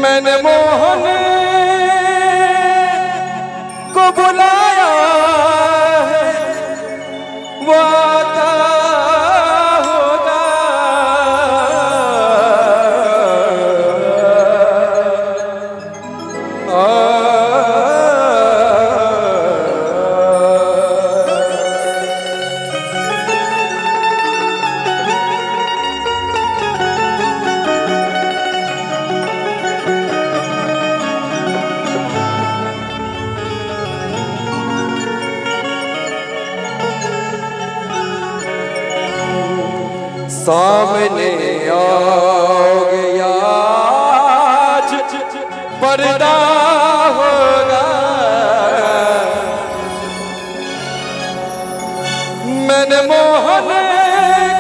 मैंने मोहन को बुलाया है, वो आता होगा। सामने आओगे आज पर्दा होगा। मैंने मोहन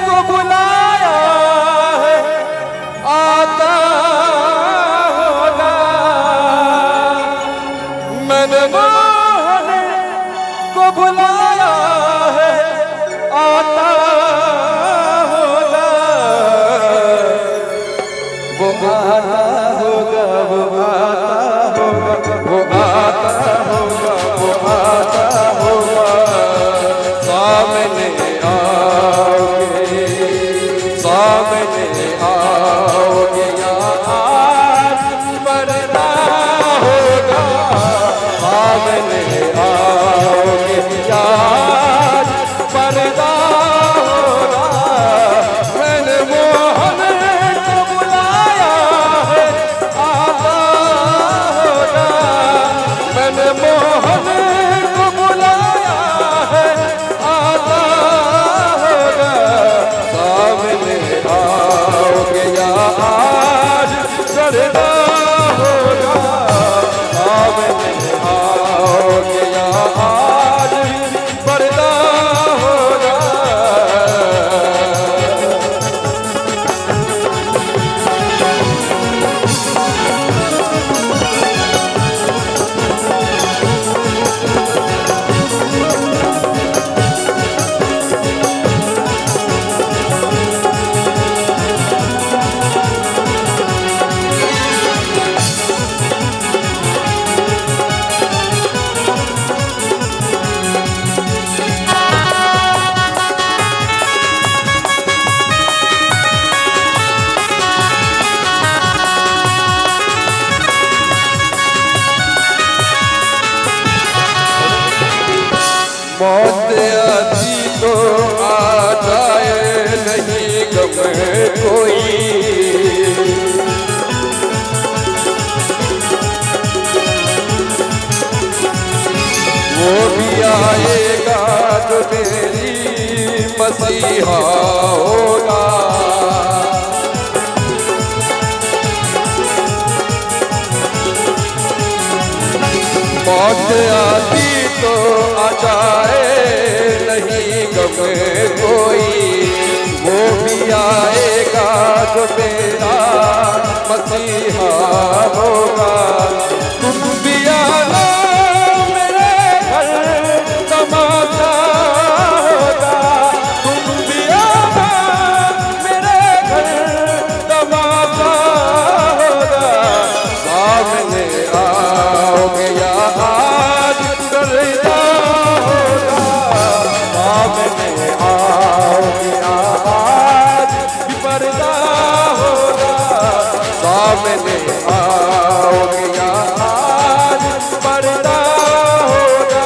को बुलाया है, आता होगा। मैंने मोहन को बुलाया है, आता वो आता होगा, वो आता होगा, वो आता होगा, वो आता होगा। सामने आओगे, सामने आओगे आज पर्दा होगा। सामने आओगे आज पर्दा होगा। मैंने मोहन मोहन को बुलाया है, आता होगा। सामने आओगे या आज पर्दा होगा। सामने आओगे या आज पर्दा होगा। मौत आती तो आ जाए, नहीं गम कोई। वो भी आएगा जो मेरी मसीहा होगा। मौत आती तो आ जाए, नहीं गम कोई। वो भी आएगा जो मेरा मसीहा होगा। तुम भी आना मेरे घर, तमाशा होगा। तुम भी आना मेरे घर, तमाशा होगा। सामने आओगे या आज पर्दा होगा। सामने आओगे या आज पर्दा होगा। सामने आओगे या आज पर्दा होगा।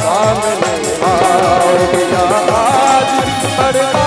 सामने आओगे या आज पर्दा